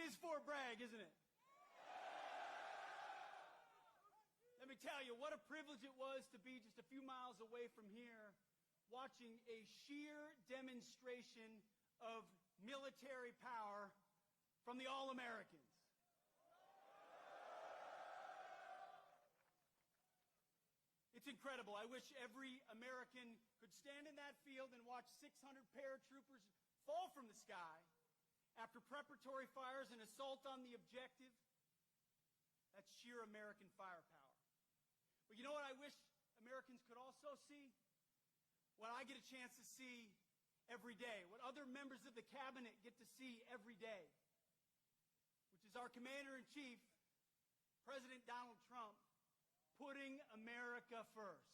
is for a brag, isn't it? Let me tell you, what a privilege it was to be just a few miles away from here, watching a sheer demonstration of military power from the All-Americans. It's incredible. I wish every American could stand in that field and watch 600 paratroopers fall from the sky after preparatory fires and assault on the objective. That's sheer American firepower. But you know what I wish Americans could also see? What I get a chance to see every day, what other members of the cabinet get to see every day, which is our Commander-in-Chief, President Donald Trump, putting America first.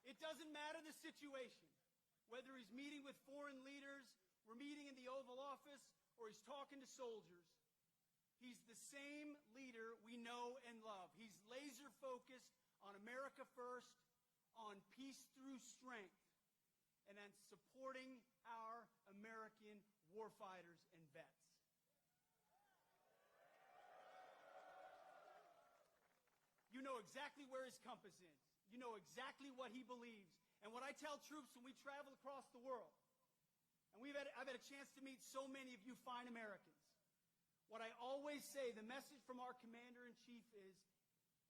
It doesn't matter the situation, whether he's meeting with foreign leaders, we're meeting in the Oval Office, or he's talking to soldiers. He's the same leader we know and love. He's laser focused on America first, on peace through strength, and on supporting our American warfighters and vets. You know exactly where his compass is. You know exactly what he believes. And what I tell troops when we travel across the world, and I've had a chance to meet so many of you fine Americans, what I always say, the message from our Commander-in-Chief is,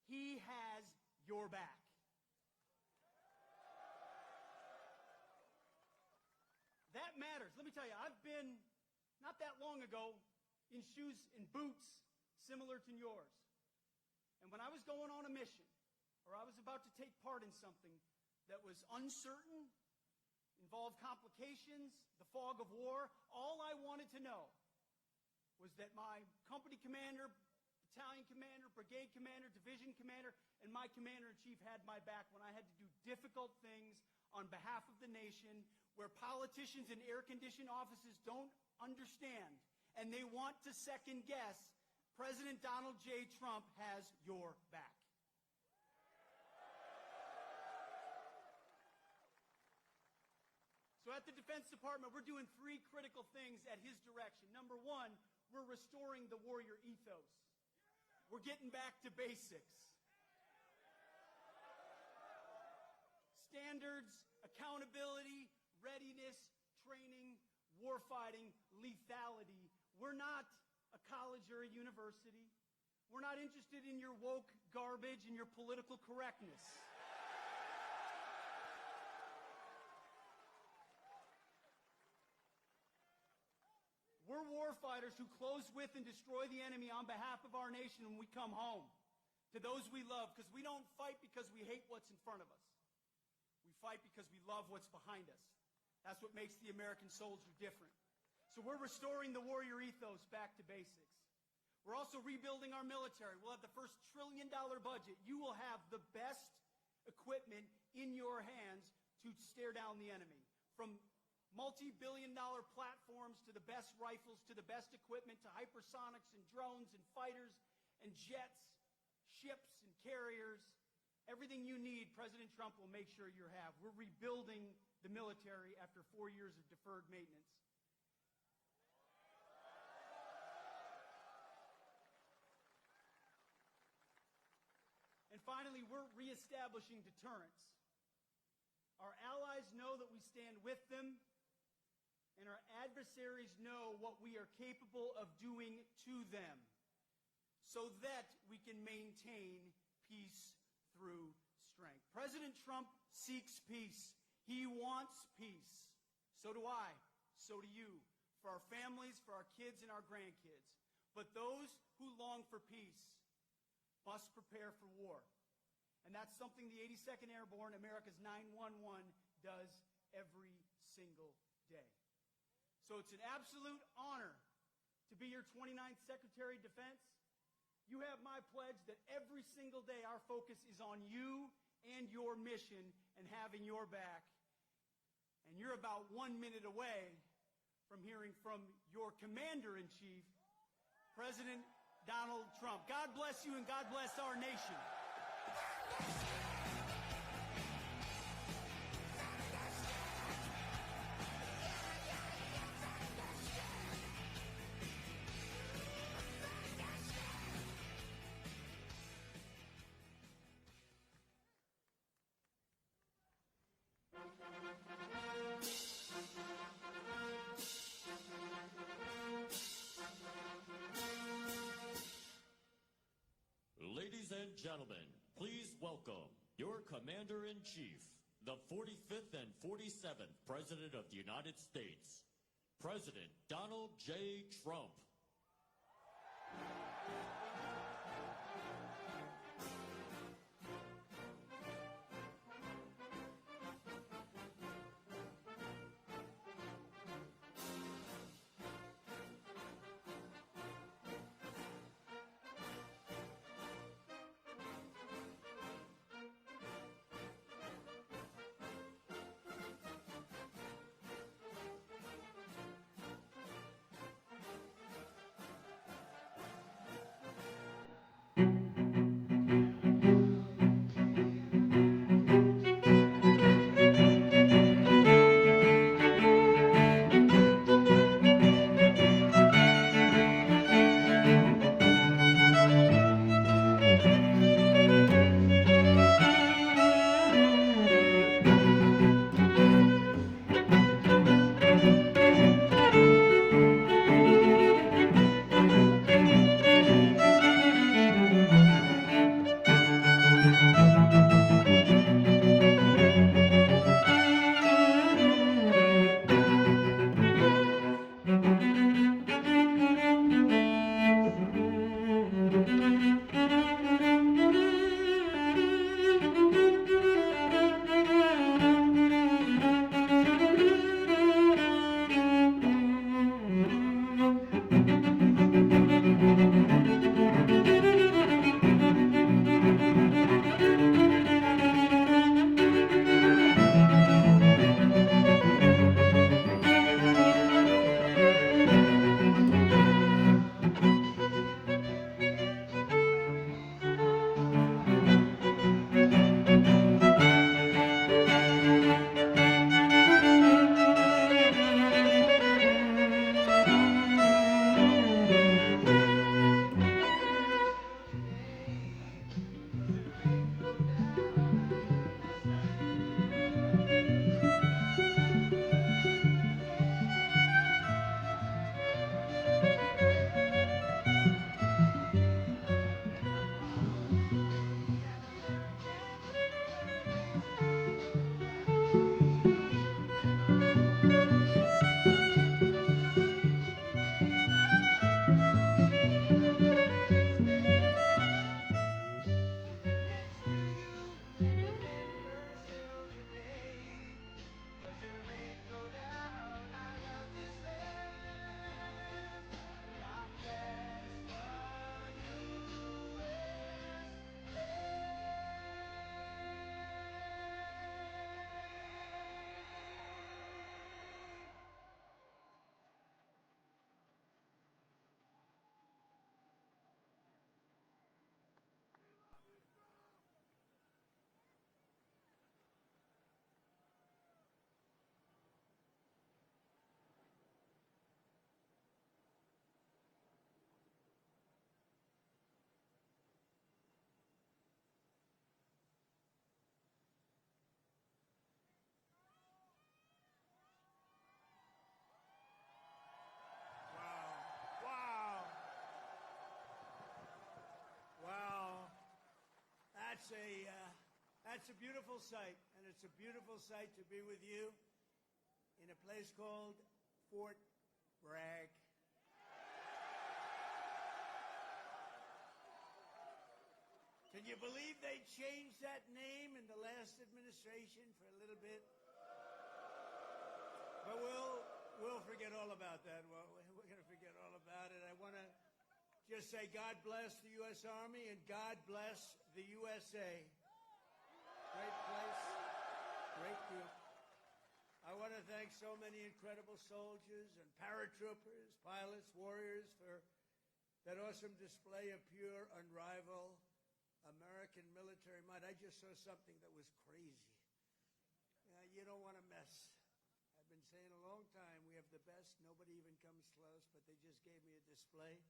he has your back. That matters. Let me tell you, I've been, not that long ago, in shoes and boots similar to yours. And when I was going on a mission, or I was about to take part in something that was uncertain, involved complications, the fog of war, all I wanted to know was that my company commander, battalion commander, brigade commander, division commander, and my commander-in-chief had my back when I had to do difficult things on behalf of the nation where politicians in air-conditioned offices don't understand and they want to second-guess. President Donald J. Trump has your back. So at the Defense Department, we're doing 3 critical things at his direction. Number 1, we're restoring the warrior ethos. We're getting back to basics. Standards, accountability, readiness, training, warfighting, lethality. We're not a college or a university. We're not interested in your woke garbage and your political correctness. We're warfighters who close with and destroy the enemy on behalf of our nation when we come home to those we love, because we don't fight because we hate what's in front of us. We fight because we love what's behind us. That's what makes the American soldier different. So we're restoring the warrior ethos back to basics. We're also rebuilding our military. We'll have the first $1 trillion budget. You will have the best equipment in your hands to stare down the enemy. From multi-billion-dollar platforms to the best rifles to the best equipment to hypersonics and drones and fighters and jets, ships and carriers. Everything you need, President Trump will make sure you have. We're rebuilding the military after 4 years of deferred maintenance. And finally, we're reestablishing deterrence. Our allies know that we stand with them, and our adversaries know what we are capable of doing to them so that we can maintain peace through strength. President Trump seeks peace. He wants peace. So do I. So do you. For our families, for our kids and our grandkids. But those who long for peace must prepare for war. And that's something the 82nd Airborne, America's 911, does every single day. So it's an absolute honor to be your 29th Secretary of Defense. You have my pledge that every single day our focus is on you and your mission and having your back. And you're about 1 minute away from hearing from your Commander-in-Chief, President Donald Trump. God bless you and God bless our nation. Commander-in-Chief, the 45th and 47th President of the United States, President Donald J. Trump. That's a beautiful sight, and it's a beautiful sight to be with you in a place called Fort Bragg. Can you believe they changed that name in the last administration for a little bit? But we'll forget all about that. We're going to forget all about it. I want to just say God bless the U.S. Army and God bless the USA. Great place, great group. I want to thank so many incredible soldiers and paratroopers, pilots, warriors for that awesome display of pure, unrivaled American military might. I just saw something that was crazy. You don't want to mess. I've been saying a long time, we have the best. Nobody even comes close, but they just gave me a display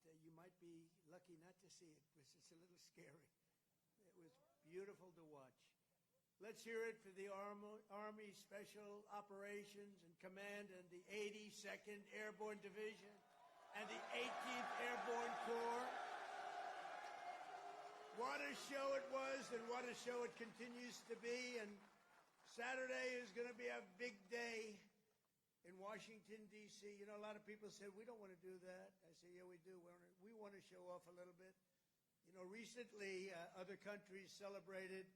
that you might be lucky not to see it because it's a little scary. It was beautiful to watch. Let's hear it for the Army Special Operations and Command and the 82nd Airborne Division and the 18th Airborne Corps. What a show it was, and what a show it continues to be. And Saturday is going to be a big day in Washington, D.C. You know, a lot of people say, we don't want to do that. I say, yeah, we do. We want to show off a little bit. You know, recently, other countries celebrated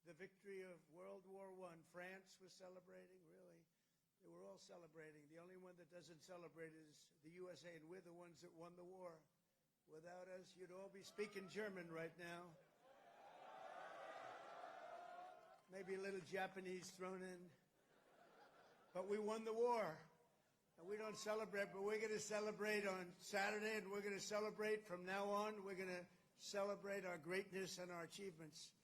the victory of World War I. France was celebrating, really. They were all celebrating. The only one that doesn't celebrate is the USA, and we're the ones that won the war. Without us, you'd all be speaking German right now. Maybe a little Japanese thrown in. But we won the war. And we don't celebrate, but we're going to celebrate on Saturday, and we're going to celebrate from now on. We're going to celebrate our greatness and our achievements.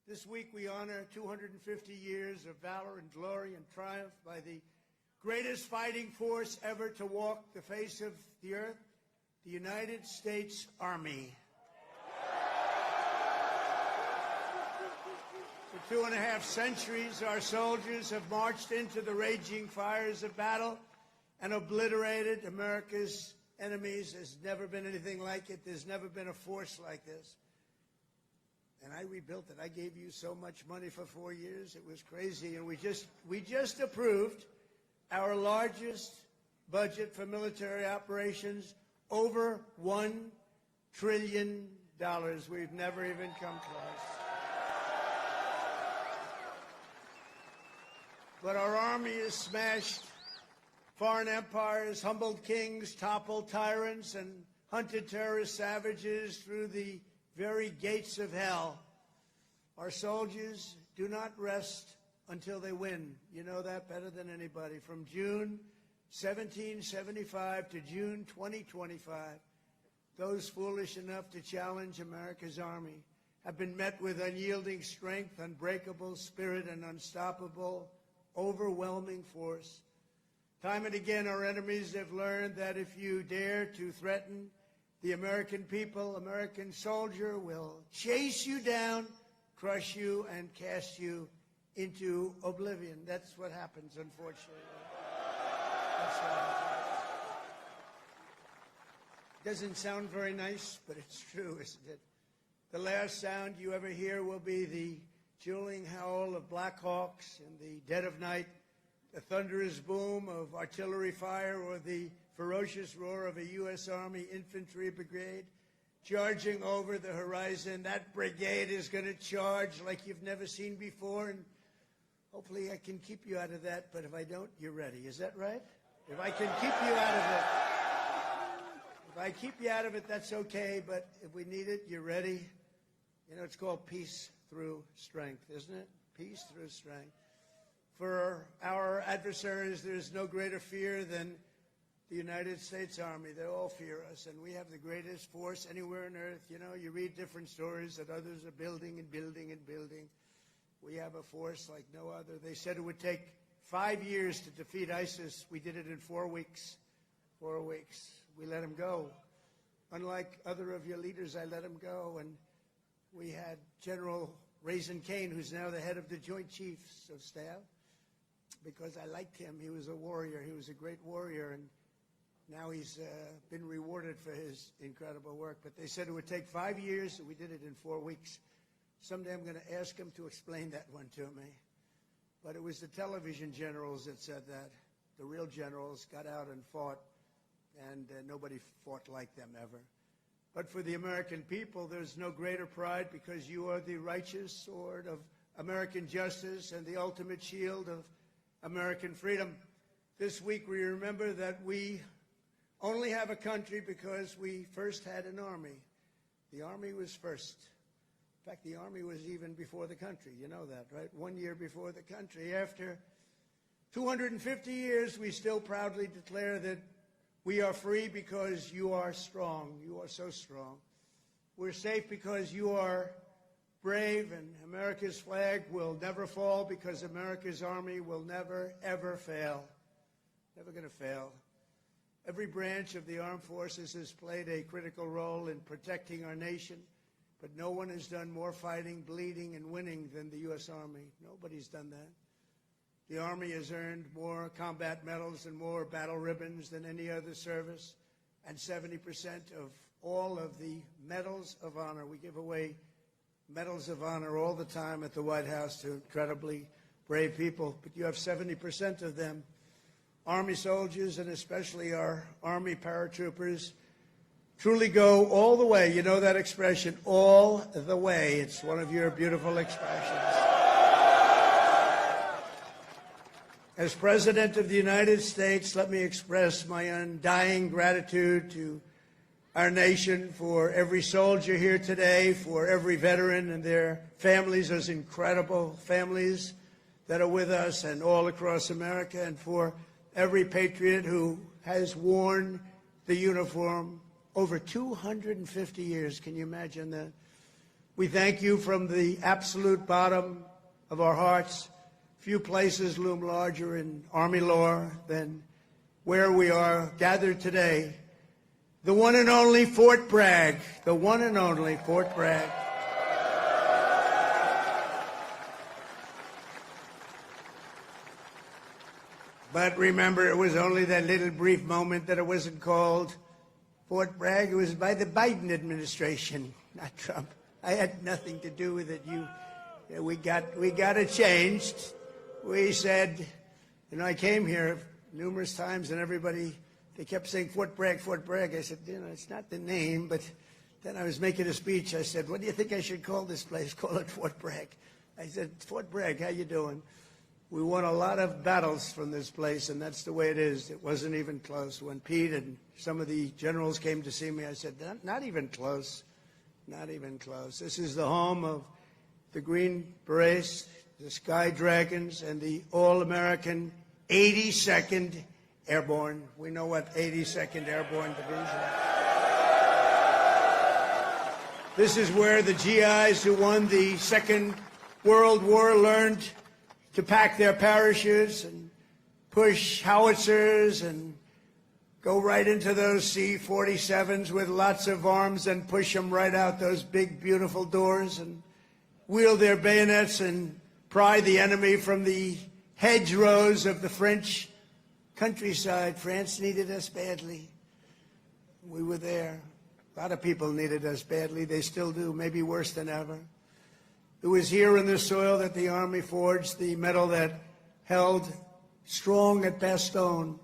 This week we honor 250 years of valor and glory and triumph by the greatest fighting force ever to walk the face of the earth, the United States Army. For 2.5 centuries, our soldiers have marched into the raging fires of battle and obliterated America's enemies. There's never been anything like it. There's never been a force like this. And I rebuilt it. I gave you so much money for 4 years. It was crazy. And we just approved our largest budget for military operations, over $1 trillion. We've never even come close. But our army has smashed foreign empires, humbled kings, toppled tyrants, and hunted terrorist savages through the very gates of hell. Our soldiers do not rest until they win. You know that better than anybody. From June 1775 to June 2025, those foolish enough to challenge America's army have been met with unyielding strength, unbreakable spirit, and unstoppable, overwhelming force. Time and again, our enemies have learned that if you dare to threaten the American people, American soldier will chase you down, crush you, and cast you into oblivion. That's what happens, unfortunately. Doesn't sound very nice, but it's true, isn't it? The last sound you ever hear will be the dueling howl of Black Hawks in the dead of night, the thunderous boom of artillery fire, or the ferocious roar of a U.S. Army infantry brigade charging over the horizon. That brigade is going to charge like you've never seen before, and hopefully I can keep you out of that, but if I don't, you're ready. Is that right? If I can keep you out of it. If I keep you out of it, that's okay, but if we need it, you're ready. You know, it's called peace through strength, isn't it? Peace through strength. For our adversaries, there's no greater fear than the United States Army. They all fear us, and we have the greatest force anywhere on earth. You know, you read different stories that others are building and building and building. We have a force like no other. They said it would take 5 years to defeat ISIS. We did it in 4 weeks. 4 weeks. We let him go. Unlike other of your leaders, I let him go. And we had General Raisin Kane, who's now the head of the Joint Chiefs of Staff, because I liked him. He was a warrior. He was a great warrior. And now he's been rewarded for his incredible work. But they said it would take 5 years, and we did it in 4 weeks. Someday I'm going to ask him to explain that one to me. But it was the television generals that said that. The real generals got out and fought, and nobody fought like them ever. But for the American people, there's no greater pride, because you are the righteous sword of American justice and the ultimate shield of American freedom. This week we remember that we only have a country because we first had an army. The army was first. In fact, the army was even before the country. You know that, right? 1 year before the country. After 250 years, we still proudly declare that we are free because you are strong. You are so strong. We're safe because you are brave, and America's flag will never fall because America's army will never, ever fail. Never going to fail. Every branch of the armed forces has played a critical role in protecting our nation, but no one has done more fighting, bleeding, and winning than the U.S. Army. Nobody's done that. The Army has earned more combat medals and more battle ribbons than any other service, and 70% of all of the medals of honor we give away medals of honor all the time at the White House to incredibly brave people, but you have 70% of them, Army soldiers, and especially our Army paratroopers, truly go all the way. You know that expression, all the way. It's one of your beautiful expressions. As President of the United States, let me express my undying gratitude to our nation for every soldier here today, for every veteran and their families, those incredible families that are with us and all across America, and for every patriot who has worn the uniform over 250 years. Can you imagine that? We thank you from the absolute bottom of our hearts. Few places loom larger in Army lore than where we are gathered today. The one and only Fort Bragg. The one and only Fort Bragg. But remember, it was only that little brief moment that it wasn't called Fort Bragg. It was by the Biden administration, not Trump. I had nothing to do with it. We got it changed. We said, I came here numerous times, and everybody, they kept saying Fort Bragg, Fort Bragg. I said, it's not the name, but then I was making a speech. I said, what do you think I should call this place? Call it Fort Bragg. I said, Fort Bragg, how you doing? We won a lot of battles from this place, and that's the way it is. It wasn't even close. When Pete and some of the generals came to see me, I said, not even close, not even close. This is the home of the Green Berets, the Sky Dragons, and the all-American 82nd Airborne. We know what 82nd Airborne Division. This is where the GIs who won the Second World War learned to pack their parachutes and push howitzers and go right into those C-47s with lots of arms and push them right out those big, beautiful doors and wield their bayonets and pry the enemy from the hedgerows of the French countryside. France needed us badly. We were there. A lot of people needed us badly. They still do, maybe worse than ever. It was here in the soil that the Army forged the medal that held strong at Bastogne.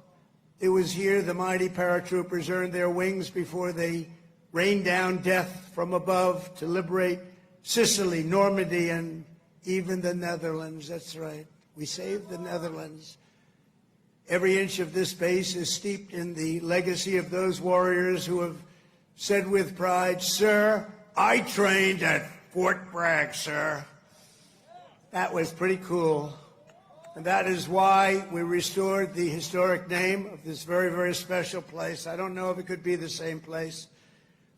It was here the mighty paratroopers earned their wings before they rained down death from above to liberate Sicily, Normandy, and even the Netherlands. That's right. We saved the Netherlands. Every inch of this base is steeped in the legacy of those warriors who have said with pride, "Sir, I trained at Fort Bragg, sir." That was pretty cool. And that is why we restored the historic name of this very, very special place. I don't know if it could be the same place.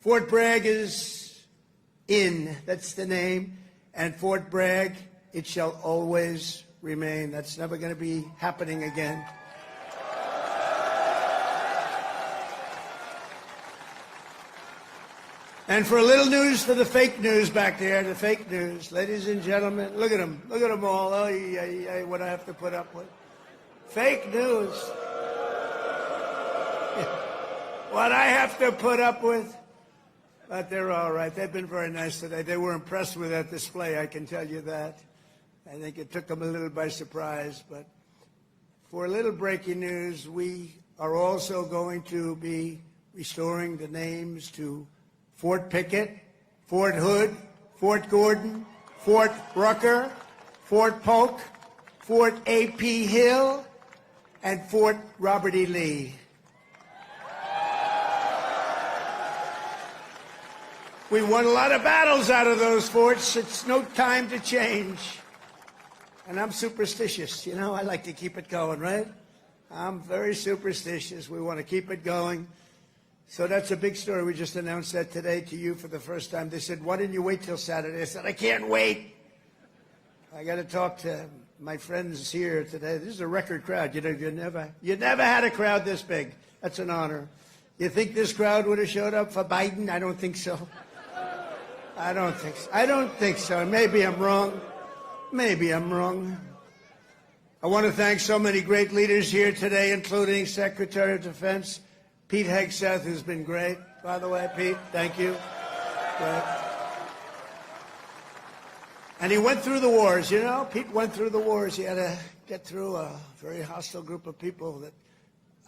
Fort Bragg is in. That's the name. And Fort Bragg, it shall always remain. That's never going to be happening again. And for a little news for the fake news back there, the fake news. Ladies and gentlemen, look at them. Look at them all. Oh, what I have to put up with. Fake news. What I have to put up with. But they're all right. They've been very nice today. They were impressed with that display, I can tell you that. I think it took them a little by surprise. But for a little breaking news, we are also going to be restoring the names to Fort Pickett, Fort Hood, Fort Gordon, Fort Rucker, Fort Polk, Fort A.P. Hill, and Fort Robert E. Lee. We won a lot of battles out of those forts. It's no time to change. And I'm superstitious. You know, I like to keep it going, right? I'm very superstitious. We want to keep it going. So that's a big story. We just announced that today to you for the first time. They said, why didn't you wait till Saturday? I said, I can't wait. I got to talk to my friends here today. This is a record crowd. You never had a crowd this big. That's an honor. You think this crowd would have showed up for Biden? I don't think so. I don't think so. I don't think so. Maybe I'm wrong. Maybe I'm wrong. I want to thank so many great leaders here today, including Secretary of Defense Pete Hegseth, who's been great. By the way, Pete, thank you. Great. And he went through the wars, you know. Pete went through the wars. He had to get through a very hostile group of people that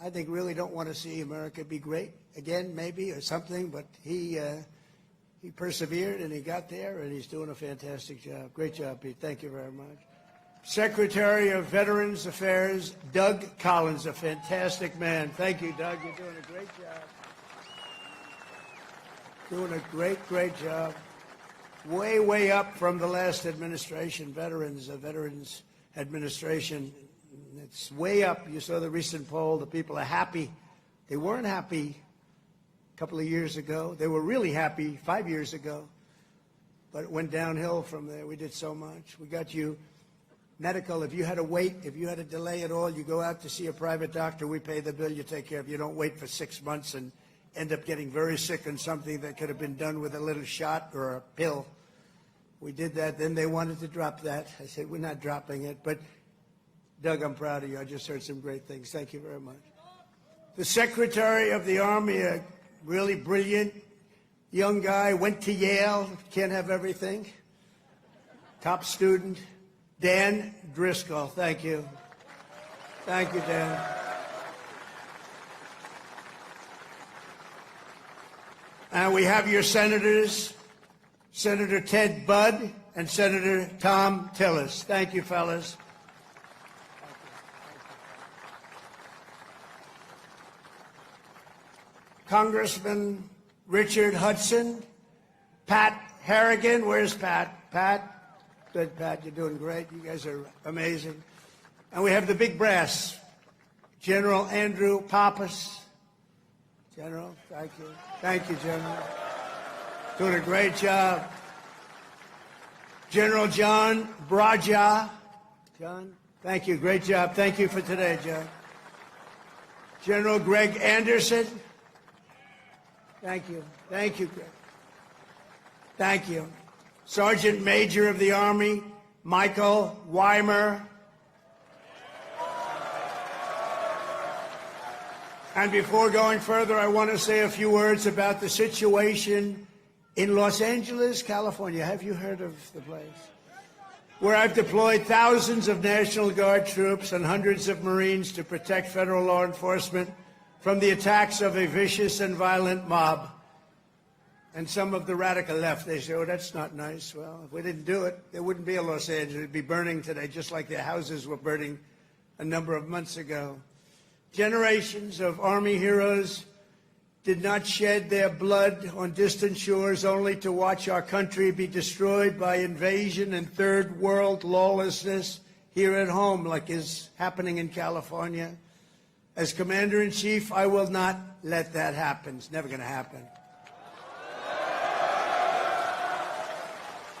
I think really don't want to see America be great again, maybe, or something. But he persevered, and he got there, and he's doing a fantastic job. Great job, Pete. Thank you very much. Secretary of Veterans Affairs, Doug Collins, a fantastic man. Thank you, Doug. You're doing a great job. Doing a great, great job. Way, way up from the last administration, Veterans Administration. It's way up. You saw the recent poll. The people are happy. They weren't happy a couple of years ago. They were really happy 5 years ago. But it went downhill from there. We did so much. We got you medical. If you had to wait, if you had to delay at all, you go out to see a private doctor. We pay the bill. You take care of it. You don't wait for 6 months and end up getting very sick on something that could have been done with a little shot or a pill. We did that. Then they wanted to drop that. I said, we're not dropping it. But, Doug, I'm proud of you. I just heard some great things. Thank you very much. The Secretary of the Army, a really brilliant young guy, went to Yale. Can't have everything. Top student. Dan Driscoll. Thank you. Thank you, Dan. And we have your senators, Senator Ted Budd and Senator Tom Tillis. Thank you, fellas. Congressman Richard Hudson, Pat Harrigan. Where's Pat? Pat? Good, Pat. You're doing great. You guys are amazing. And we have the big brass, General Andrew Pappas. General, thank you. Thank you, General. Doing a great job. General John Braja. John, thank you. Great job. Thank you for today, John. General Greg Anderson. Thank you. Thank you, Greg. Thank you. Sergeant Major of the Army, Michael Weimer. And before going further, I want to say a few words about the situation in Los Angeles, California. Have you heard of the place? Where I've deployed thousands of National Guard troops and hundreds of Marines to protect federal law enforcement from the attacks of a vicious and violent mob. And some of the radical left, they say, oh, that's not nice. Well, if we didn't do it, there wouldn't be a Los Angeles. It would be burning today, just like their houses were burning a number of months ago. Generations of Army heroes did not shed their blood on distant shores only to watch our country be destroyed by invasion and third world lawlessness here at home, like is happening in California. As Commander-in-Chief, I will not let that happen. It's never going to happen.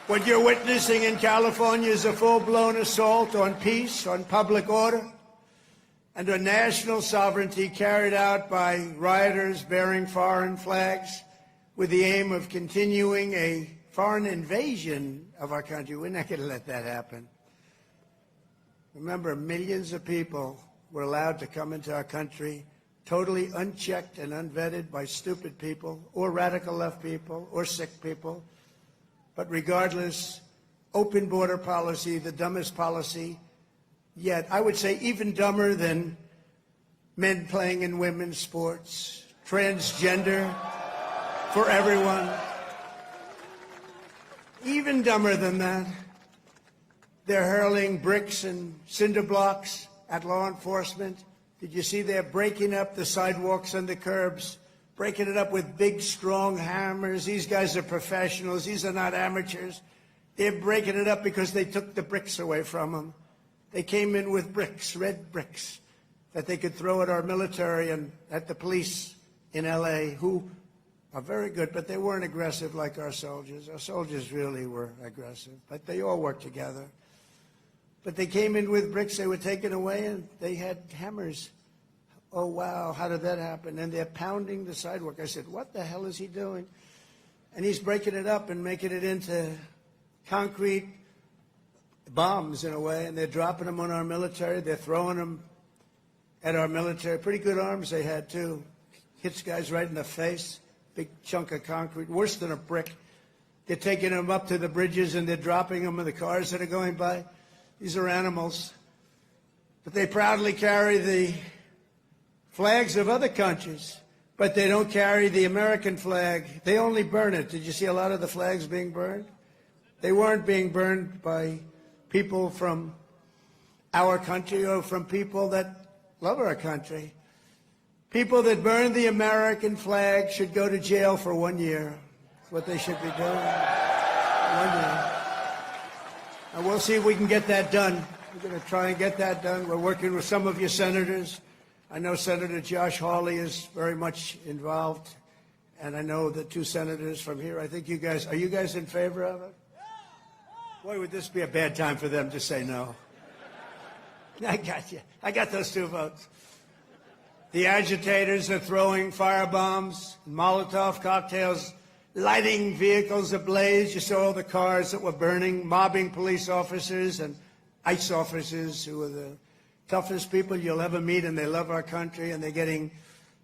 What you're witnessing in California is a full-blown assault on peace, on public order, and on national sovereignty carried out by rioters bearing foreign flags with the aim of continuing a foreign invasion of our country. We're not going to let that happen. Remember, millions of people were allowed to come into our country totally unchecked and unvetted by stupid people or radical left people or sick people. But regardless, open border policy, the dumbest policy yet, I would say even dumber than men playing in women's sports, transgender for everyone. Even dumber than that, they're hurling bricks and cinder blocks at law enforcement. Did you see they're breaking up the sidewalks and the curbs, breaking it up with big, strong hammers? These guys are professionals. These are not amateurs. They're breaking it up because they took the bricks away from them. They came in with bricks, red bricks, that they could throw at our military and at the police in L.A., who are very good, but they weren't aggressive like our soldiers. Our soldiers really were aggressive, but they all worked together. But they came in with bricks, they were taken away, and they had hammers. Oh, wow, how did that happen? And they're pounding the sidewalk. I said, what the hell is he doing? And he's breaking it up and making it into concrete bombs in a way, and they're dropping them on our military. They're throwing them at our military. Pretty good arms they had, too. Hits guys right in the face. Big chunk of concrete, worse than a brick. They're taking them up to the bridges and they're dropping them in the cars that are going by. These are animals. But they proudly carry the flags of other countries, but they don't carry the American flag. They only burn it. Did you see a lot of the flags being burned? They weren't being burned by people from our country or from people that love our country. People that burn the American flag should go to jail for 1 year. That's what they should be doing. 1 year. And we'll see if we can get that done. We're going to try and get that done. We're working with some of your senators. I know Senator Josh Hawley is very much involved. And I know the two senators from here. I think you guys, are you guys in favor of it? Boy, would this be a bad time for them to say no. I got you. I got those 2 votes. The agitators are throwing firebombs, Molotov cocktails, lighting vehicles ablaze. You saw the cars that were burning, mobbing police officers and ICE officers who are the toughest people you'll ever meet, and they love our country, and they're getting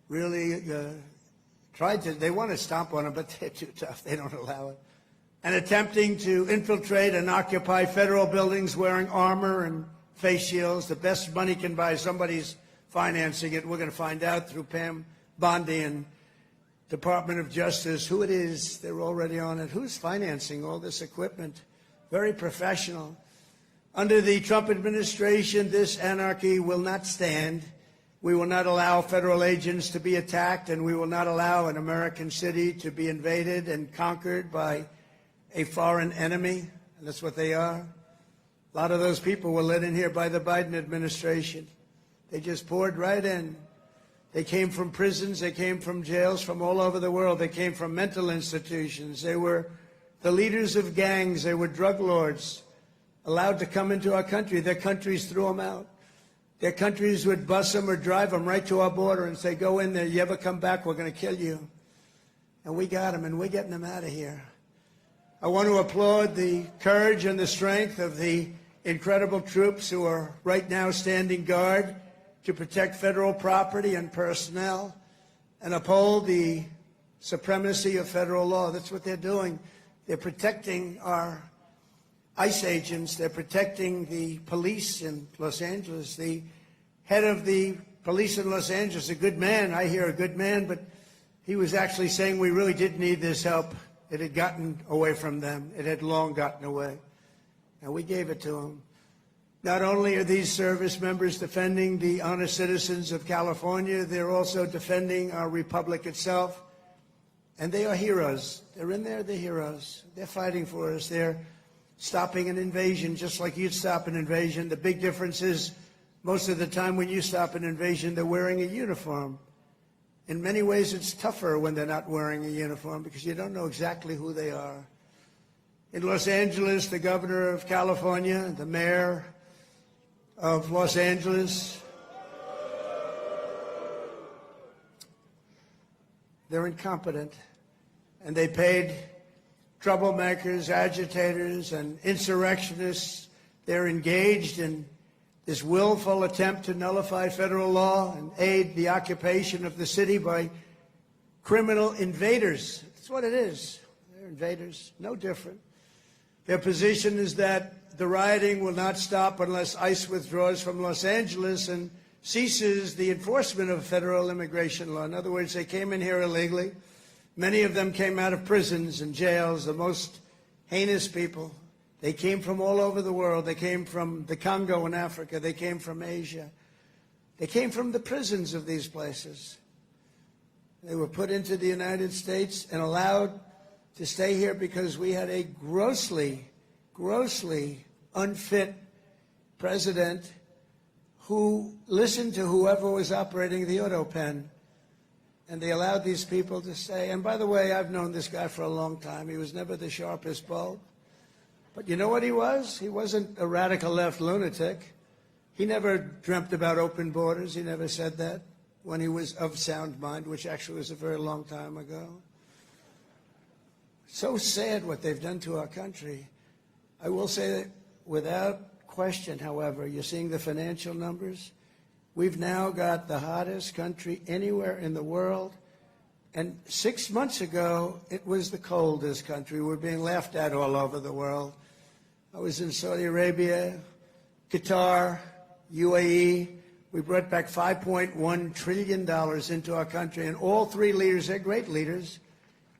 really they want to stomp on them, but they're too tough. They don't allow it. And attempting to infiltrate and occupy federal buildings wearing armor and face shields. The best money can buy, somebody's financing it. We're going to find out through Pam Bondi and Department of Justice who it is. They're already on it. Who's financing all this equipment? Very professional. Under the Trump administration, this anarchy will not stand. We will not allow federal agents to be attacked, and we will not allow an American city to be invaded and conquered by a foreign enemy. And that's what they are. A lot of those people were let in here by the Biden administration. They just poured right in. They came from prisons. They came from jails from all over the world. They came from mental institutions. They were the leaders of gangs. They were drug lords allowed to come into our country. Their countries threw them out. Their countries would bus them or drive them right to our border and say, go in there. You ever come back, we're going to kill you. And we got them, and we're getting them out of here. I want to applaud the courage and the strength of the incredible troops who are right now standing guard to protect federal property and personnel and uphold the supremacy of federal law. That's what they're doing. They're protecting our ICE agents. They're protecting the police in Los Angeles. The head of the police in Los Angeles, a good man, I hear a good man, but he was actually saying we really did need this help. It had gotten away from them. It had long gotten away. And we gave it to them. Not only are these service members defending the honest citizens of California, they're also defending our republic itself. And they are heroes. They're in there, they're heroes. They're fighting for us. They're stopping an invasion just like you'd stop an invasion. The big difference is most of the time when you stop an invasion, they're wearing a uniform. In many ways, it's tougher when they're not wearing a uniform because you don't know exactly who they are. In Los Angeles, the governor of California, the mayor of Los Angeles, they're incompetent, and they paid troublemakers, agitators, and insurrectionists. They're engaged in this willful attempt to nullify federal law and aid the occupation of the city by criminal invaders. That's what it is. They're invaders, no different. Their position is that the rioting will not stop unless ICE withdraws from Los Angeles and ceases the enforcement of federal immigration law. In other words, they came in here illegally. Many of them came out of prisons and jails, the most heinous people. They came from all over the world. They came from the Congo in Africa. They came from Asia. They came from the prisons of these places. They were put into the United States and allowed to stay here because we had a grossly, grossly unfit president who listened to whoever was operating the auto pen. And they allowed these people to stay. And by the way, I've known this guy for a long time. He was never the sharpest bulb. But you know what he was? He wasn't a radical left lunatic. He never dreamt about open borders. He never said that when he was of sound mind, which actually was a very long time ago. So sad what they've done to our country. I will say that without question, however, you're seeing the financial numbers. We've now got the hottest country anywhere in the world, And 6 months ago, it was the coldest country. We're being laughed at all over the world. I was in Saudi Arabia, Qatar, UAE. We brought back $5.1 trillion into our country, and all three leaders, they're great leaders,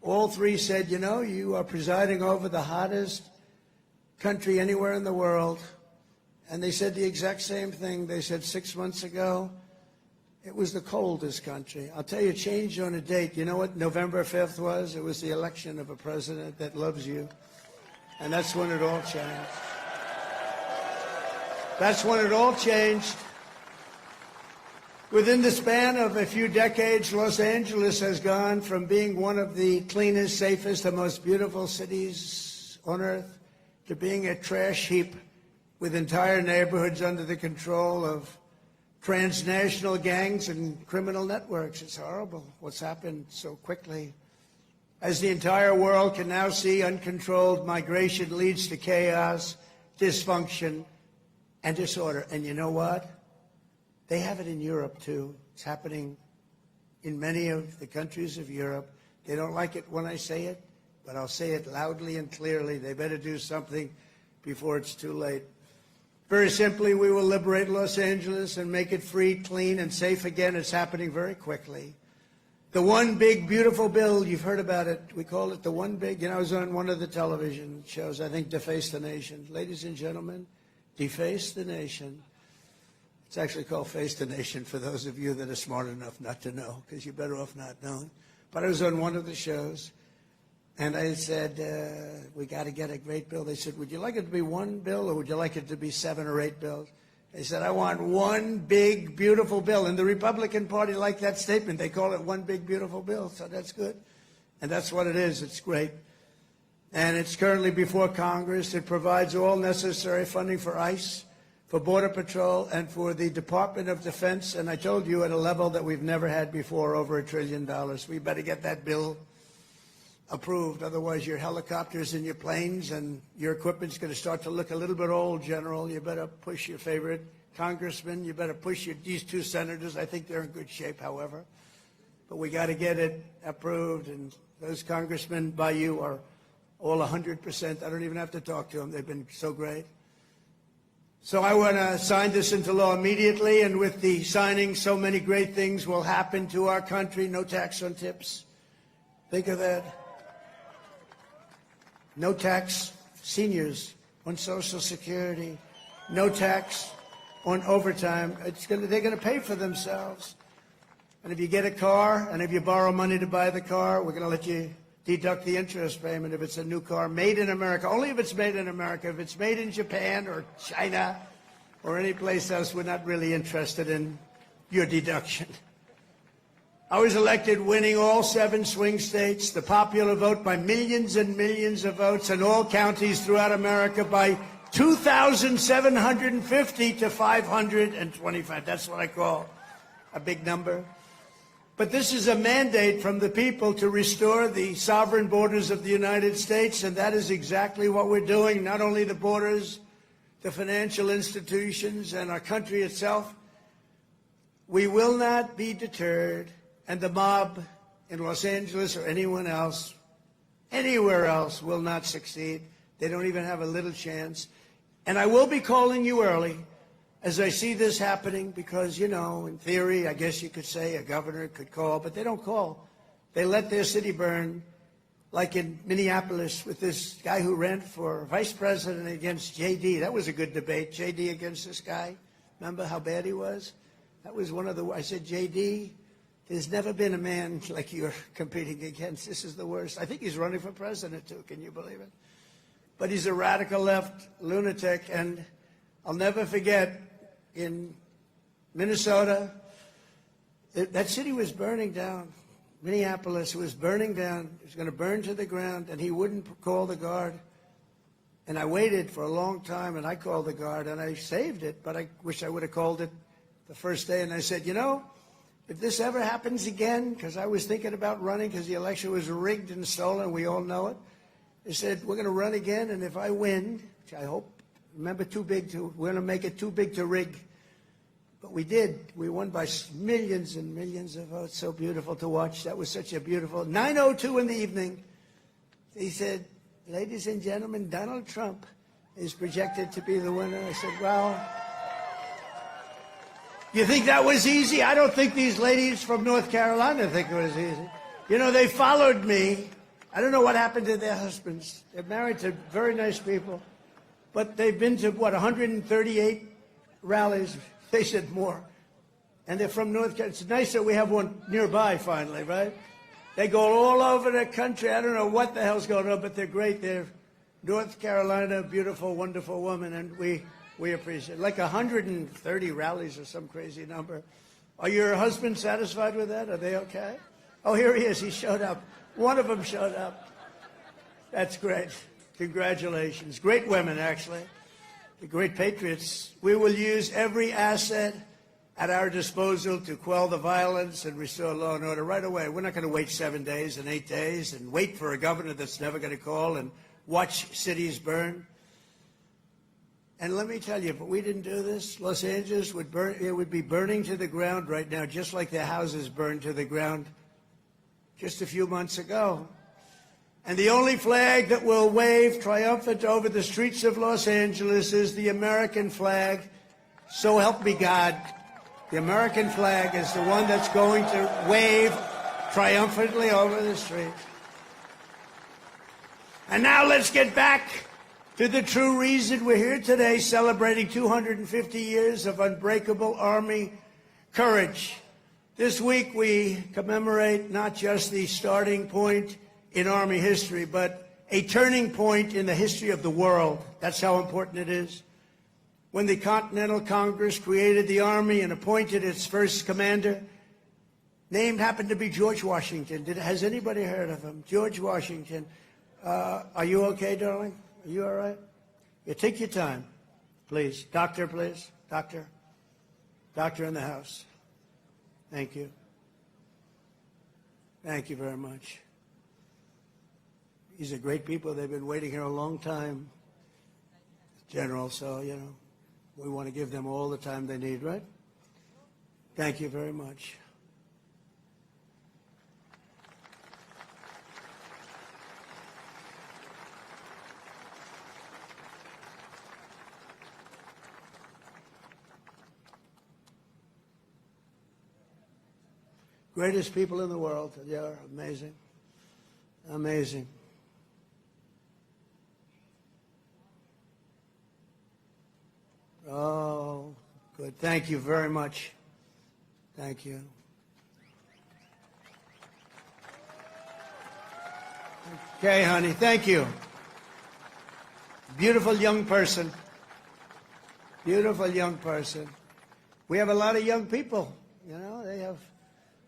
all three said, you know, you are presiding over the hottest country anywhere in the world. And they said the exact same thing. They said 6 months ago, it was the coldest country. I'll tell you, it changed on a date. You know what November 5th was? It was the election of a president that loves you. And that's when it all changed. That's when it all changed. Within the span of a few decades, Los Angeles has gone from being one of the cleanest, safest, and most beautiful cities on earth to being a trash heap with entire neighborhoods under the control of transnational gangs and criminal networks. It's horrible what's happened so quickly. As the entire world can now see, uncontrolled migration leads to chaos, dysfunction, and disorder. And you know what? They have it in Europe, too. It's happening in many of the countries of Europe. They don't like it when I say it, but I'll say it loudly and clearly. They better do something before it's too late. Very simply, we will liberate Los Angeles and make it free, clean, and safe again. It's happening very quickly. The one big, beautiful bill, you've heard about it. We call it the one big, I was on one of the television shows, I think Deface the Nation. Ladies and gentlemen, Deface the Nation. It's actually called Face the Nation for those of you that are smart enough not to know, because you're better off not knowing. But I was on one of the shows, and I said, we got to get a great bill. They said, would you like it to be one bill, or would you like it to be 7 or 8 bills? They said, I want one big, beautiful bill. And the Republican Party liked that statement. They call it one big, beautiful bill. So that's good. And that's what it is. It's great. And it's currently before Congress. It provides all necessary funding for ICE, for Border Patrol, and for the Department of Defense. And I told you, at a level that we've never had before, over $1 trillion. We better get that bill approved. Otherwise, your helicopters and your planes and your equipment's going to start to look a little bit old, General. You better push your favorite congressman. You better push these 2 senators. I think they're in good shape, however. But we got to get it approved. And those congressmen by you are all 100%. I don't even have to talk to them. They've been so great. So I want to sign this into law immediately. And with the signing, so many great things will happen to our country. No tax on tips. Think of that. No tax, seniors, on Social Security. No tax on overtime. They're going to pay for themselves. And if you get a car, and if you borrow money to buy the car, we're going to let you deduct the interest payment if it's a new car made in America. Only if it's made in America. If it's made in Japan or China or any place else, we're not really interested in your deduction. I was elected winning all 7 swing states, the popular vote by millions and millions of votes, in all counties throughout America by 2,750 to 525. That's what I call a big number. But this is a mandate from the people to restore the sovereign borders of the United States, and that is exactly what we're doing. Not only the borders, the financial institutions, and our country itself. We will not be deterred. And the mob in Los Angeles or anyone else, anywhere else, will not succeed. They don't even have a little chance. And I will be calling you early as I see this happening because, in theory, I guess you could say a governor could call, but they don't call. They let their city burn, like in Minneapolis with this guy who ran for vice president against J.D. That was a good debate, J.D. against this guy. Remember how bad he was? That was one of the, I said, J.D., there's never been a man like you're competing against. This is the worst. I think he's running for president, too. Can you believe it? But he's a radical left lunatic. And I'll never forget, in Minnesota, that city was burning down. Minneapolis was burning down. It was going to burn to the ground, and he wouldn't call the guard. And I waited for a long time, and I called the guard, and I saved it. But I wish I would have called it the first day. And I said, if this ever happens again, because I was thinking about running because the election was rigged and stolen, we all know it. They said, we're going to run again, and if I win, which I hope, remember, we're going to make it too big to rig. But we did. We won by millions and millions of votes. So beautiful to watch. That was such a beautiful 9:02 in the evening. He said, "Ladies and gentlemen, Donald Trump is projected to be the winner." I said, "Well, you think that was easy? I don't think these ladies from North Carolina think it was easy. You know, they followed me. I don't know what happened to their husbands. They're married to very nice people. But they've been to, 138 rallies. They said more. And they're from North Carolina. It's nice that we have one nearby finally, right? They go all over the country. I don't know what the hell's going on, but they're great. They're North Carolina, beautiful, wonderful woman, and we appreciate it. Like 130 rallies or some crazy number. Are your husbands satisfied with that? Are they okay? Oh, here he is. He showed up. One of them showed up. That's great. Congratulations. Great women, actually. The great patriots. We will use every asset at our disposal to quell the violence and restore law and order right away. We're not going to wait 7 days and 8 days and wait for a governor that's never going to call and watch cities burn. And let me tell you, if we didn't do this, Los Angeles would burn. It would be burning to the ground right now, just like their houses burned to the ground just a few months ago. And the only flag that will wave triumphant over the streets of Los Angeles is the American flag. So help me God. The American flag is the one that's going to wave triumphantly over the streets. And now let's get back to the true reason we're here today, celebrating 250 years of unbreakable Army courage. This week we commemorate not just the starting point in Army history, but a turning point in the history of the world. That's how important it is. When the Continental Congress created the Army and appointed its first commander, named happened to be George Washington. Has anybody heard of him? George Washington. Are you okay, darling? Are you all right? Yeah, take your time, please. Doctor, please. Doctor. Doctor in the house. Thank you. Thank you very much. These are great people. They've been waiting here a long time, General, so, you know, we want to give them all the time they need, right? Thank you very much. Greatest people in the world. They are amazing. Amazing. Oh, good. Thank you very much. Thank you. Okay, honey. Thank you. Beautiful young person. Beautiful young person. We have a lot of young people. You know, they have.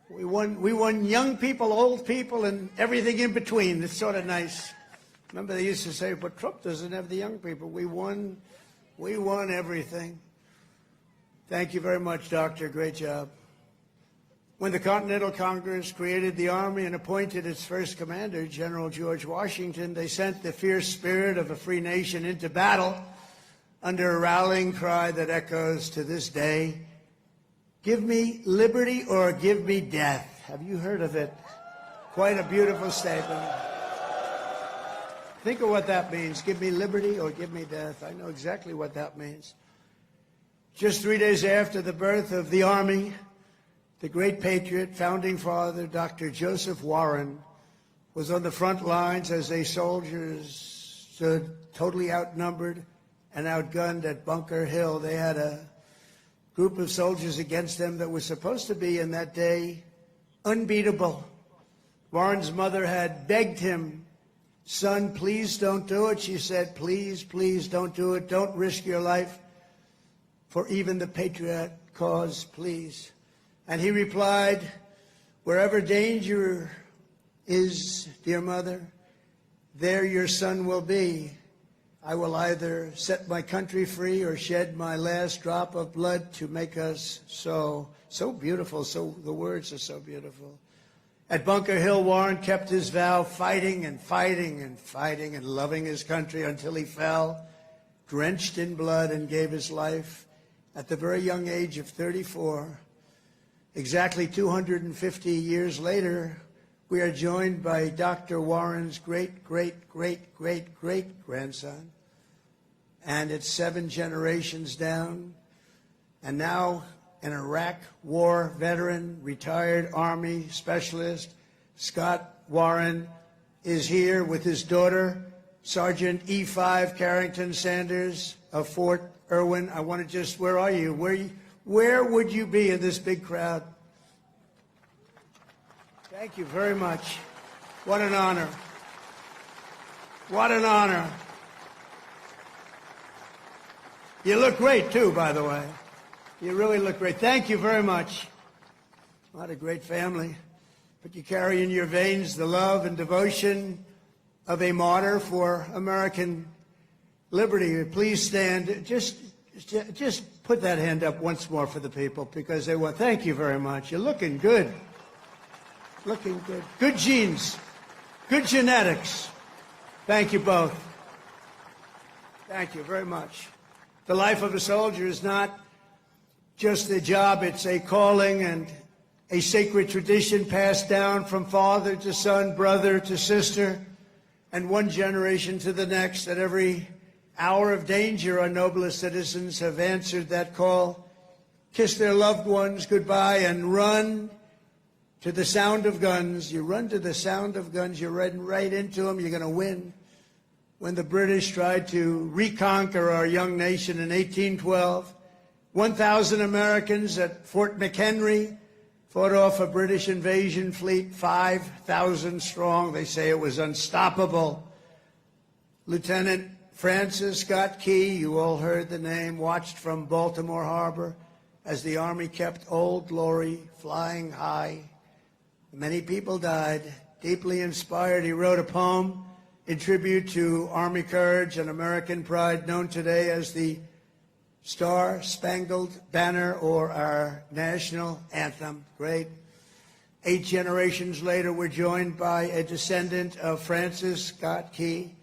We won young people, old people, and everything in between. It's sort of nice. Remember they used to say, but Trump doesn't have the young people. We won everything. Thank you very much, Doctor. Great job. When the Continental Congress created the Army and appointed its first commander, General George Washington, they sent the fierce spirit of a free nation into battle under a rallying cry that echoes to this day. Give me liberty or give me death. Have you heard of it? Quite a beautiful statement. Think of what that means. Give me liberty or give me death. I know exactly what that means. Just 3 days after the birth of the Army, the great patriot, founding father, Dr. Joseph Warren, was on the front lines as they soldiers stood totally outnumbered and outgunned at Bunker Hill. They had a group of soldiers against them that was supposed to be, in that day, unbeatable. Warren's mother had begged him, son, please don't do it. She said, please, please don't do it. Don't risk your life for even the patriot cause, please. And he replied, wherever danger is, dear mother, there your son will be. I will either set my country free or shed my last drop of blood to make us so. So beautiful. So the words are so beautiful. At Bunker Hill, Warren kept his vow, fighting and fighting and fighting and loving his country until he fell, drenched in blood, and gave his life at the very young age of 34. Exactly 250 years later, we are joined by Dr. Warren's great-great-great-great-great-grandson, and it's 7 generations down, and now an Iraq war veteran, retired Army specialist, Scott Warren, is here with his daughter, Sergeant E5 Carrington Sanders of Fort Irwin. I want to just, where are you? Where would you be in this big crowd? Thank you very much. What an honor. What an honor. You look great, too, by the way. You really look great. Thank you very much. What a great family. But you carry in your veins the love and devotion of a martyr for American liberty. Please stand. Just put that hand up once more for the people, because they want. Thank you very much. You're looking good. Looking good. Good genes. Good genetics. Thank you both. Thank you very much. The life of a soldier is not just a job. It's a calling and a sacred tradition passed down from father to son, brother to sister, and one generation to the next. At every hour of danger, our noblest citizens have answered that call, kissed their loved ones goodbye, and run to the sound of guns. You run to the sound of guns. You're riding right into them. You're going to win. When the British tried to reconquer our young nation in 1812, 1,000 Americans at Fort McHenry fought off a British invasion fleet, 5,000 strong. They say it was unstoppable. Lieutenant Francis Scott Key, you all heard the name, watched from Baltimore Harbor as the Army kept Old Glory flying high. Many people died. Deeply inspired, he wrote a poem in tribute to Army courage and American pride, known today as the Star-Spangled Banner, or our national anthem. Great. 8 generations later, we're joined by a descendant of Francis Scott Key,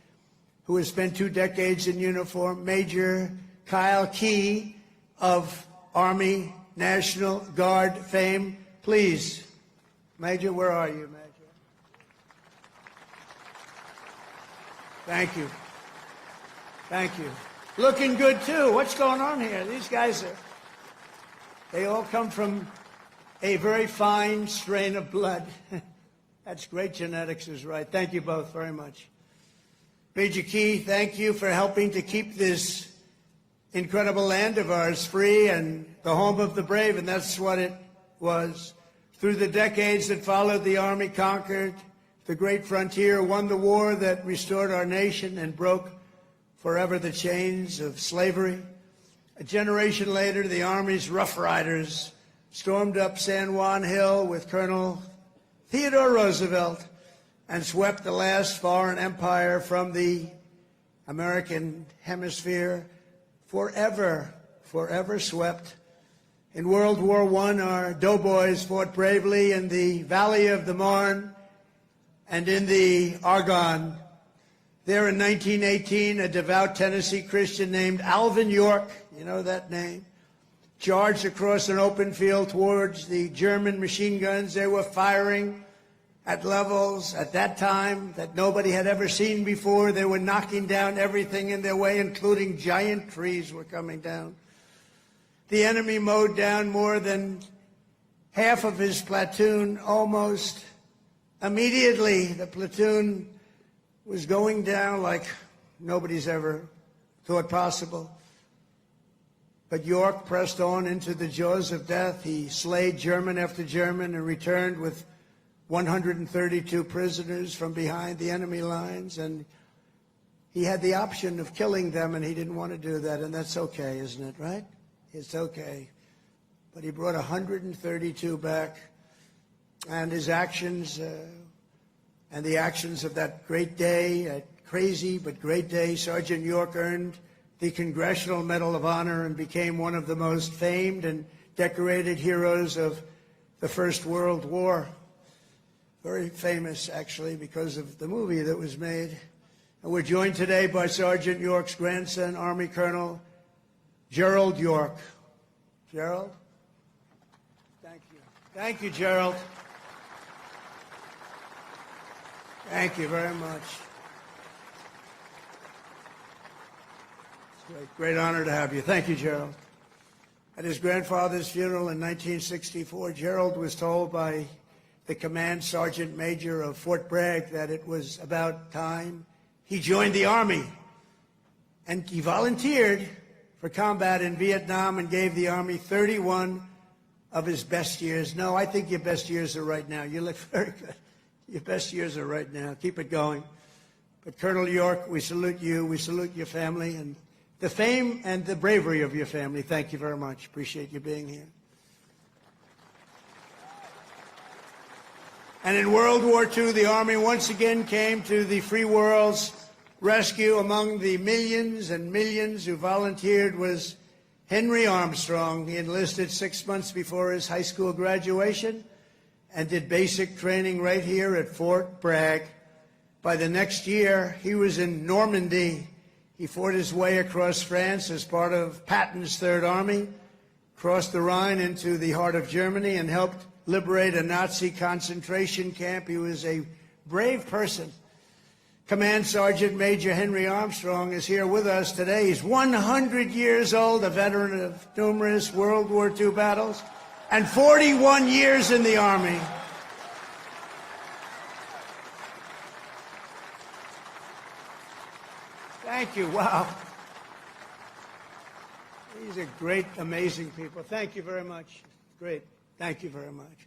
who has spent 2 decades in uniform, Major Kyle Key of Army National Guard fame. Please, Major, where are you, Major? Thank you. Thank you. Looking good, too. What's going on here? These guys they all come from a very fine strain of blood. That's great genetics is right. Thank you both very much. Major Key, thank you for helping to keep this incredible land of ours free and the home of the brave, and that's what it was. Through the decades that followed, the Army conquered the great frontier, won the war that restored our nation and broke forever the chains of slavery. A generation later, the Army's Rough Riders stormed up San Juan Hill with Colonel Theodore Roosevelt and swept the last foreign empire from the American hemisphere, forever swept. In World War I, our doughboys fought bravely in the Valley of the Marne and in the Argonne. There in 1918, a devout Tennessee Christian named Alvin York, you know that name, charged across an open field towards the German machine guns. They were firing at levels at that time that nobody had ever seen before. They were knocking down everything in their way, including giant trees were coming down. The enemy mowed down more than half of his platoon almost immediately. The platoon was going down like nobody's ever thought possible. But York pressed on into the jaws of death. He slayed German after German and returned with 132 prisoners from behind the enemy lines. And he had the option of killing them, and he didn't want to do that. And that's okay, isn't it, right? It's okay. But he brought 132 back. And his actions and the actions of that great day, a crazy but great day, Sergeant York earned the Congressional Medal of Honor and became one of the most famed and decorated heroes of the First World War. Very famous, actually, because of the movie that was made. And we're joined today by Sergeant York's grandson, Army Colonel Gerald York. Gerald? Thank you. Thank you, Gerald. Thank you very much. It's a great honor to have you. Thank you, Gerald. At his grandfather's funeral in 1964, Gerald was told by the command sergeant major of Fort Bragg that it was about time he joined the Army. And he volunteered for combat in Vietnam and gave the Army 31 of his best years. No, I think your best years are right now. You look very good. Your best years are right now. Keep it going. But Colonel York, we salute you. We salute your family and the fame and the bravery of your family. Thank you very much. Appreciate you being here. And in World War II, the Army once again came to the free world's rescue. Among the millions and millions who volunteered was Henry Armstrong. He enlisted 6 months before his high school graduation and did basic training right here at Fort Bragg. By the next year, he was in Normandy. He fought his way across France as part of Patton's Third Army, crossed the Rhine into the heart of Germany, and helped liberate a Nazi concentration camp. He was a brave person. Command Sergeant Major Henry Armstrong is here with us today. He's 100 years old, a veteran of numerous World War II battles, and 41 years in the Army. Thank you. Wow. These are great, amazing people. Thank you very much. Great. Thank you very much.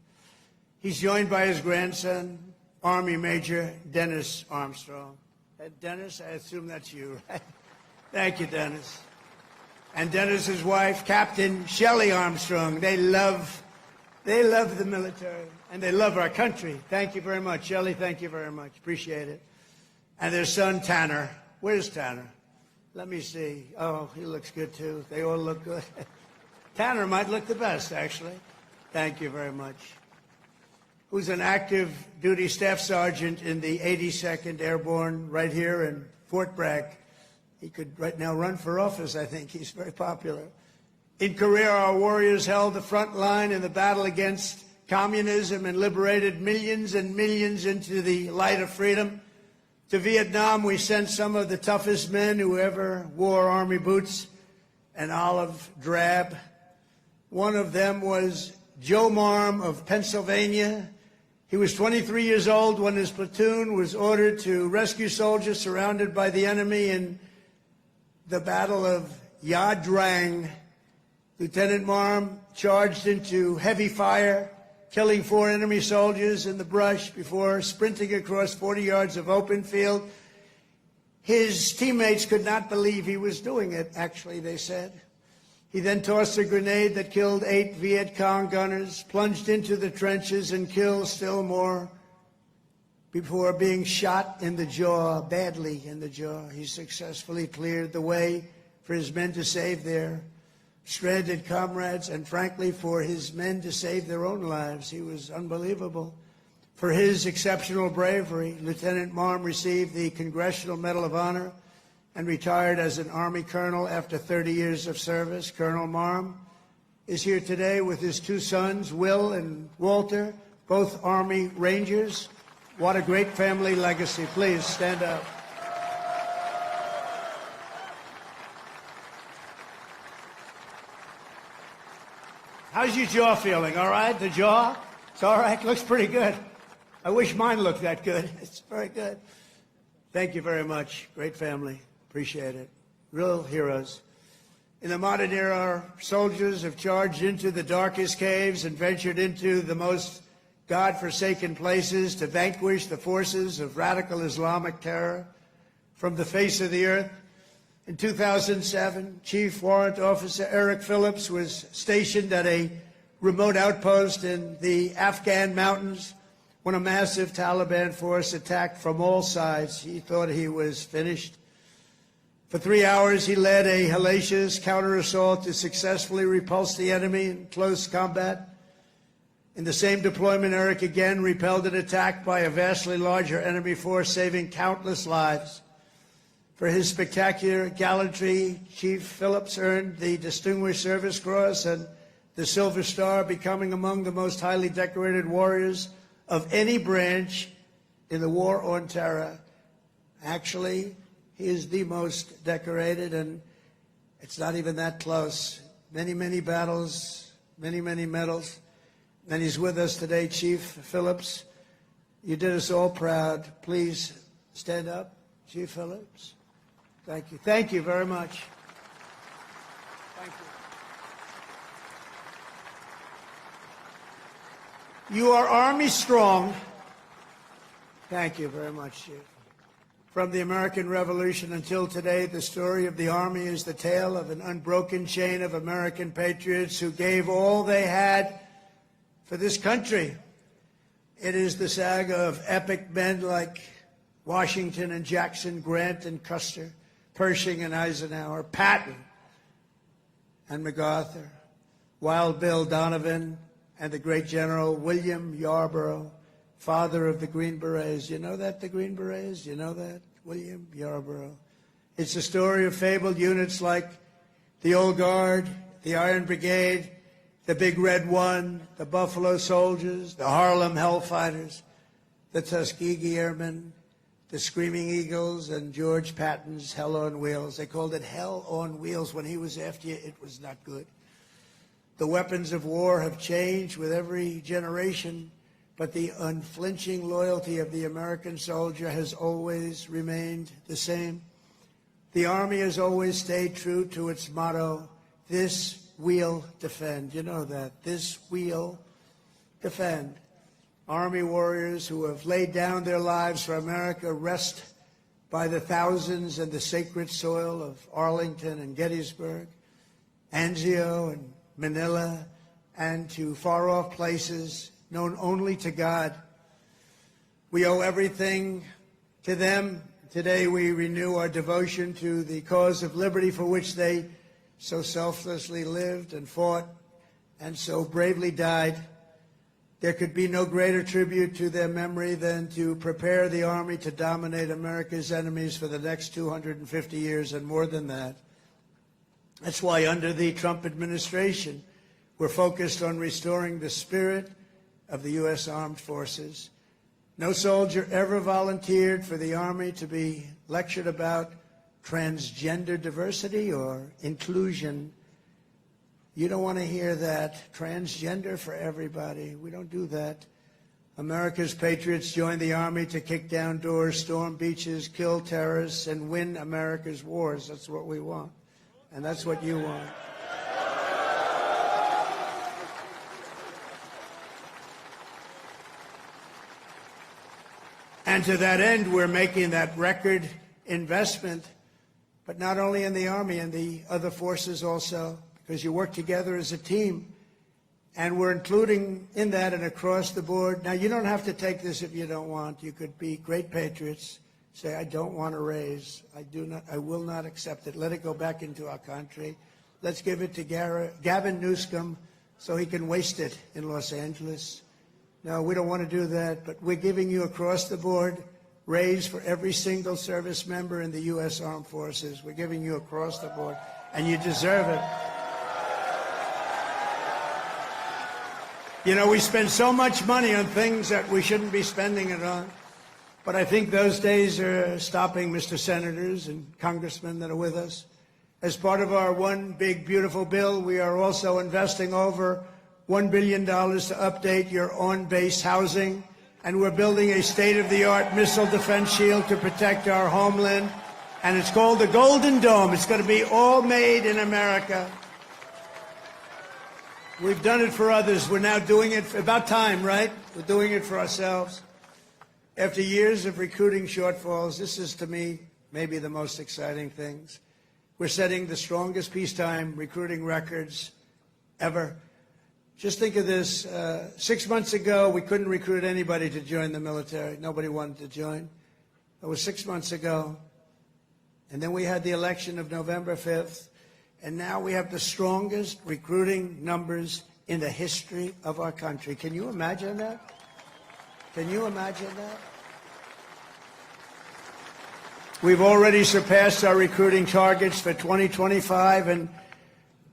He's joined by his grandson, Army Major Dennis Armstrong. Dennis, I assume that's you, right? Thank you, Dennis. And Dennis's wife, Captain Shelley Armstrong. They love the military, and they love our country. Thank you very much, Shelley. Thank you very much. Appreciate it. And their son, Tanner. Where's Tanner? Let me see. Oh, he looks good, too. They all look good. Tanner might look the best, actually. Thank you very much. Who's an active duty staff sergeant in the 82nd Airborne right here in Fort Bragg. He could right now run for office, I think. He's very popular. In Korea, our warriors held the front line in the battle against communism and liberated millions and millions into the light of freedom. To Vietnam, we sent some of the toughest men who ever wore Army boots and olive drab. One of them was Joe Marm of Pennsylvania. He was 23 years old when his platoon was ordered to rescue soldiers surrounded by the enemy in the Battle of Ia Drang. Lieutenant Marm charged into heavy fire, killing 4 enemy soldiers in the brush before sprinting across 40 yards of open field. His teammates could not believe he was doing it, actually, they said. He then tossed a grenade that killed 8 Viet Cong gunners, plunged into the trenches, and killed still more before being shot in the jaw, badly in the jaw. He successfully cleared the way for his men to save their stranded comrades, and frankly, for his men to save their own lives. He was unbelievable. For his exceptional bravery, Lieutenant Marm received the Congressional Medal of Honor and retired as an Army colonel after 30 years of service. Colonel Marm is here today with his 2 sons, Will and Walter, both Army Rangers. What a great family legacy. Please stand up. How's your jaw feeling? All right? The jaw? It's all right? Looks pretty good. I wish mine looked that good. It's very good. Thank you very much. Great family. Appreciate it. Real heroes. In the modern era, our soldiers have charged into the darkest caves and ventured into the most God-forsaken places to vanquish the forces of radical Islamic terror from the face of the earth. In 2007, Chief Warrant Officer Eric Phillips was stationed at a remote outpost in the Afghan mountains when a massive Taliban force attacked from all sides. He thought he was finished. For 3 hours, he led a hellacious counter-assault to successfully repulse the enemy in close combat. In the same deployment, Eric again repelled an attack by a vastly larger enemy force, saving countless lives. For his spectacular gallantry, Chief Phillips earned the Distinguished Service Cross and the Silver Star, becoming among the most highly decorated warriors of any branch in the war on terror. Actually, he is the most decorated, and it's not even that close. Many, many battles, many, many medals. And he's with us today, Chief Phillips. You did us all proud. Please stand up, Chief Phillips. Thank you. Thank you very much. Thank you. You are Army strong. Thank you very much, Chief. From the American Revolution until today, the story of the Army is the tale of an unbroken chain of American patriots who gave all they had for this country. It is the saga of epic men like Washington and Jackson, Grant and Custer, Pershing and Eisenhower, Patton and MacArthur, Wild Bill Donovan, and the great General William Yarborough, father of the Green Berets. You know that, the Green Berets? You know that? William Yarborough. It's the story of fabled units like the Old Guard, the Iron Brigade, the Big Red One, the Buffalo Soldiers, the Harlem Hellfighters, the Tuskegee Airmen, the Screaming Eagles, and George Patton's Hell on Wheels. They called it Hell on Wheels. When he was after you, it was not good. The weapons of war have changed with every generation, but the unflinching loyalty of the American soldier has always remained the same. The Army has always stayed true to its motto, "This we'll defend." You know that. This we'll defend. Army warriors who have laid down their lives for America rest by the thousands in the sacred soil of Arlington and Gettysburg, Anzio and Manila, and to far-off places known only to God. We owe everything to them. Today we renew our devotion to the cause of liberty for which they so selflessly lived and fought and so bravely died. There could be no greater tribute to their memory than to prepare the Army to dominate America's enemies for the next 250 years and more than that. That's why under the Trump administration, we're focused on restoring the spirit of the U.S. Armed Forces. No soldier ever volunteered for the Army to be lectured about transgender diversity or inclusion. You don't want to hear that. Transgender for everybody. We don't do that. America's patriots joined the Army to kick down doors, storm beaches, kill terrorists, and win America's wars. That's what we want. And that's what you want. And to that end, we're making that record investment, but not only in the Army, in the other forces also, because you work together as a team. And we're including in that and across the board. Now, you don't have to take this if you don't want. You could be great patriots, say, I don't want to raise. I will not accept it. Let it go back into our country. Let's give it to Gavin Newsom so he can waste it in Los Angeles. No, we don't want to do that, but we're giving you across the board raise for every single service member in the U.S. Armed Forces. We're giving you across the board, and you deserve it. You know, we spend so much money on things that we shouldn't be spending it on, but I think those days are stopping, Mr. Senators and Congressmen that are with us. As part of our one big, beautiful bill, we are also investing over $1 billion to update your on-base housing, and we're building a state-of-the-art missile defense shield to protect our homeland, and it's called the Golden Dome. It's going to be all made in America. We've done it for others. We're now doing it, about time, right? We're doing it for ourselves. After years of recruiting shortfalls, this is, to me, maybe the most exciting things. We're setting the strongest peacetime recruiting records ever. Just think of this. 6 months ago, we couldn't recruit anybody to join the military. Nobody wanted to join. That was 6 months ago. And then we had the election of November 5th. And now we have the strongest recruiting numbers in the history of our country. Can you imagine that? Can you imagine that? We've already surpassed our recruiting targets for 2025, and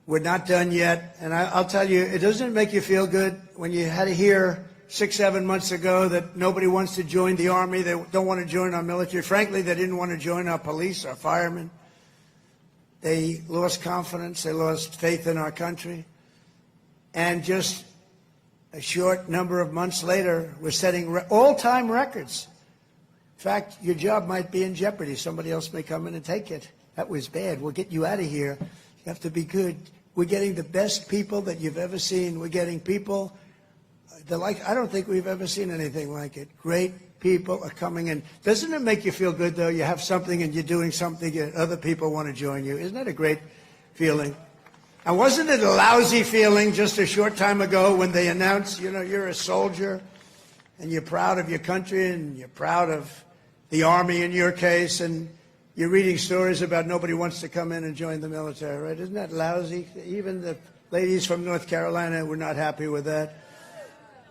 We're not done yet. And I'll tell you, it doesn't make you feel good when you had to hear 6, 7 months ago that nobody wants to join the Army. They don't want to join our military. Frankly, they didn't want to join our police, our firemen. They lost confidence. They lost faith in our country. And just a short number of months later, we're setting all-time records. In fact, your job might be in jeopardy. Somebody else may come in and take it. That was bad. We'll get you out of here. You have to be good. We're getting the best people that you've ever seen. We're getting people I don't think we've ever seen anything like it. Great people are coming in. Doesn't it make you feel good, though? You have something and you're doing something and other people want to join you. Isn't that a great feeling? And wasn't it a lousy feeling just a short time ago when they announced, you're a soldier and you're proud of your country and you're proud of the Army in your case, and you're reading stories about nobody wants to come in and join the military, right? Isn't that lousy? Even the ladies from North Carolina were not happy with that.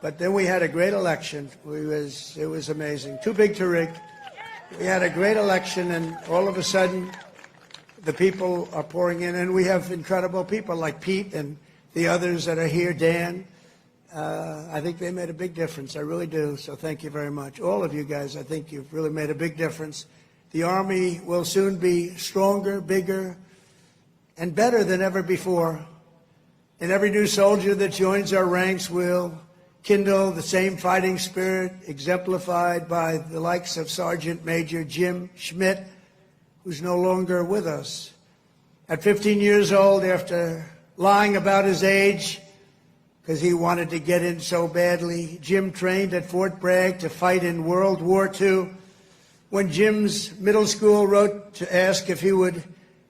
But then we had a great election. It was amazing. Too big to rig. We had a great election, and all of a sudden, the people are pouring in, and we have incredible people like Pete and the others that are here, Dan. I think they made a big difference. I really do. So thank you very much. All of you guys, I think you've really made a big difference. The Army will soon be stronger, bigger, and better than ever before. And every new soldier that joins our ranks will kindle the same fighting spirit exemplified by the likes of Sergeant Major Jim Schmidt, who's no longer with us. At 15 years old, after lying about his age, because he wanted to get in so badly, Jim trained at Fort Bragg to fight in World War II. When Jim's middle school wrote to ask if he would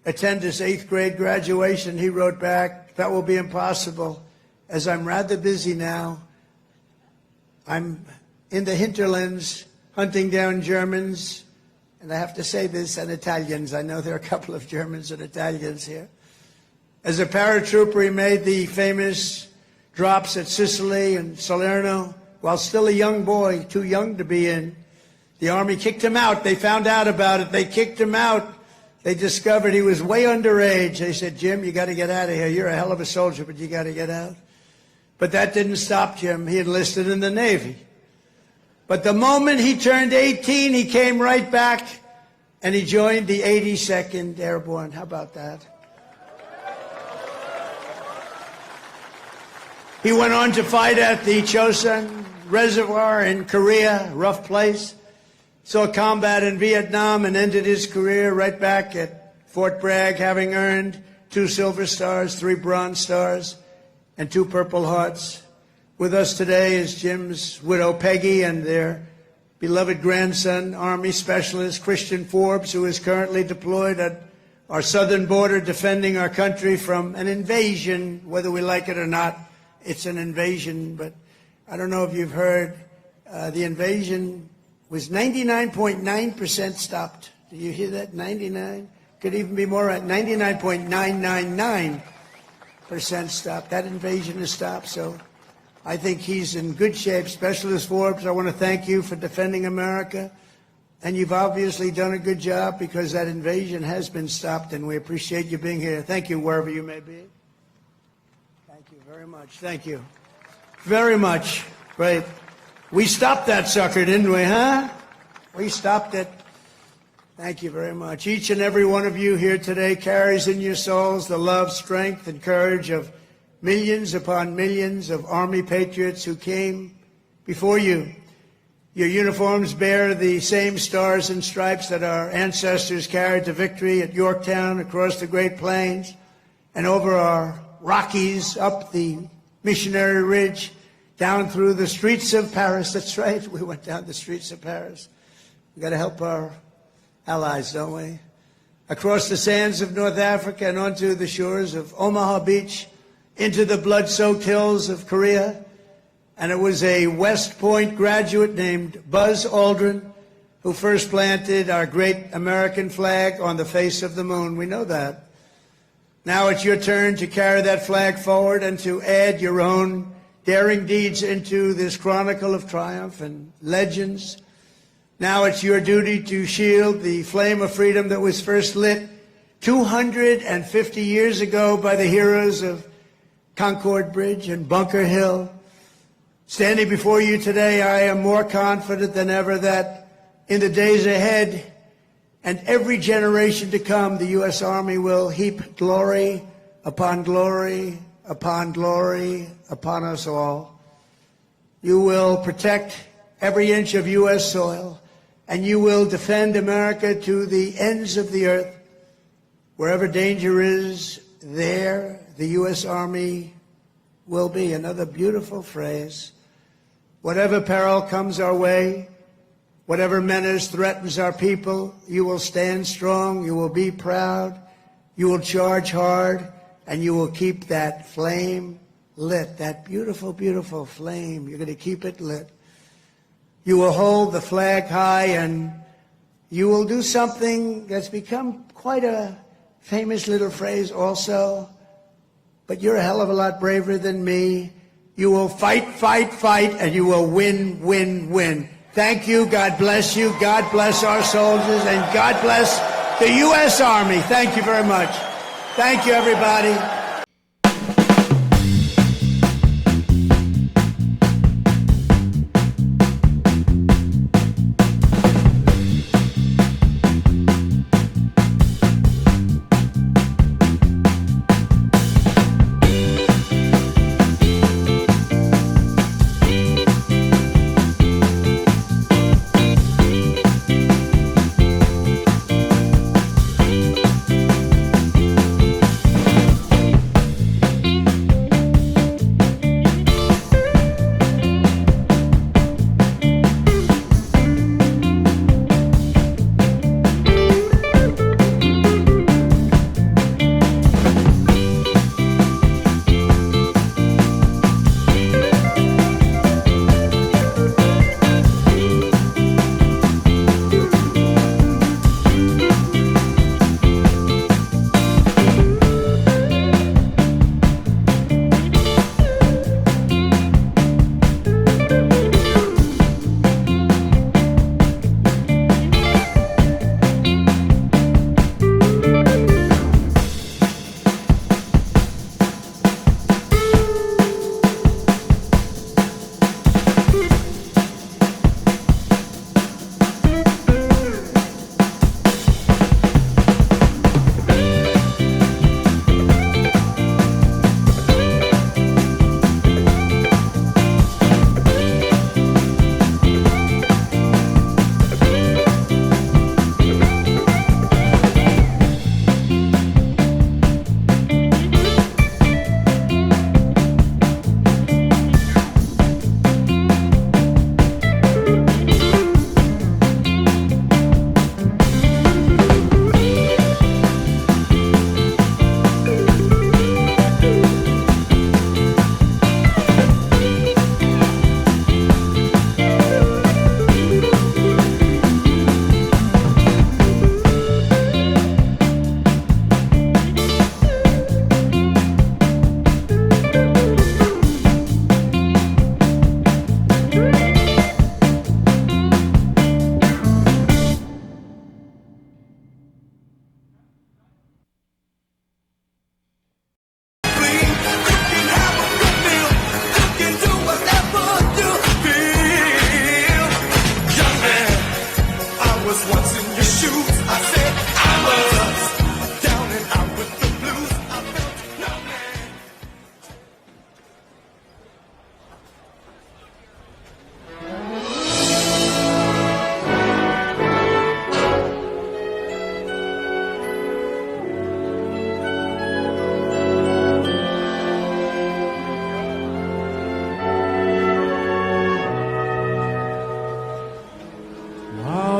attend his 8th grade graduation, he wrote back, "That will be impossible, as I'm rather busy now. I'm in the hinterlands hunting down Germans," and I have to say this, and Italians. I know there are a couple of Germans and Italians here. As a paratrooper, he made the famous drops at Sicily and Salerno while still a young boy, too young to be in. The Army kicked him out. They found out about it. They kicked him out. They discovered he was way underage. They said, "Jim, you got to get out of here. You're a hell of a soldier, but you got to get out." But that didn't stop Jim. He enlisted in the Navy. But the moment he turned 18, he came right back, and he joined the 82nd Airborne. How about that? He went on to fight at the Chosin Reservoir in Korea, rough place. Saw combat in Vietnam and ended his career right back at Fort Bragg, having earned 2 Silver Stars, 3 Bronze Stars, and 2 Purple Hearts. With us today is Jim's widow, Peggy, and their beloved grandson, Army Specialist Christian Forbes, who is currently deployed at our southern border defending our country from an invasion. Whether we like it or not, it's an invasion. But I don't know if you've heard, the invasion was 99.9% stopped. Do you hear that? 99? Could even be more at 99.999% stopped. That invasion is stopped, so I think he's in good shape. Specialist Forbes, I want to thank you for defending America, and you've obviously done a good job because that invasion has been stopped, and we appreciate you being here. Thank you, wherever you may be. Thank you very much. Thank you very much. Great. We stopped that sucker, didn't we, huh? We stopped it. Thank you very much. Each and every one of you here today carries in your souls the love, strength, and courage of millions upon millions of Army patriots who came before you. Your uniforms bear the same stars and stripes that our ancestors carried to victory at Yorktown, across the Great Plains, and over our Rockies, up the Missionary Ridge, down through the streets of Paris. That's right, we went down the streets of Paris. We've got to help our allies, don't we? Across the sands of North Africa and onto the shores of Omaha Beach, into the blood-soaked hills of Korea. And it was a West Point graduate named Buzz Aldrin who first planted our great American flag on the face of the moon. We know that. Now it's your turn to carry that flag forward and to add your own daring deeds into this chronicle of triumph and legends. Now it's your duty to shield the flame of freedom that was first lit 250 years ago by the heroes of Concord Bridge and Bunker Hill. Standing before you today, I am more confident than ever that in the days ahead and every generation to come, the U.S. Army will heap glory upon glory upon glory upon us all. You will protect every inch of U.S. soil, and you will defend America to the ends of the earth. Wherever danger is, there the U.S. Army will be. Another beautiful phrase. Whatever peril comes our way, whatever menace threatens our people, you will stand strong, you will be proud, you will charge hard, and you will keep that flame lit, that beautiful, beautiful flame. You're going to keep it lit. You will hold the flag high, and you will do something that's become quite a famous little phrase also, but you're a hell of a lot braver than me. You will fight, fight, fight, and you will win, win, win. Thank you. God bless you. God bless our soldiers, and God bless the U.S. Army. Thank you very much. Thank you, everybody.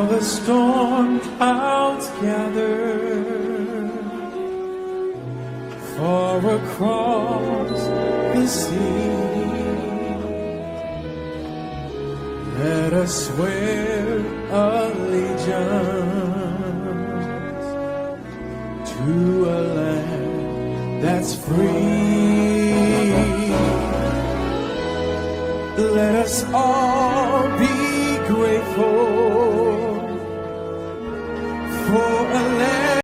The storm clouds gather far across the sea. Let us swear allegiance to a land that's free. Let us all be grateful for a land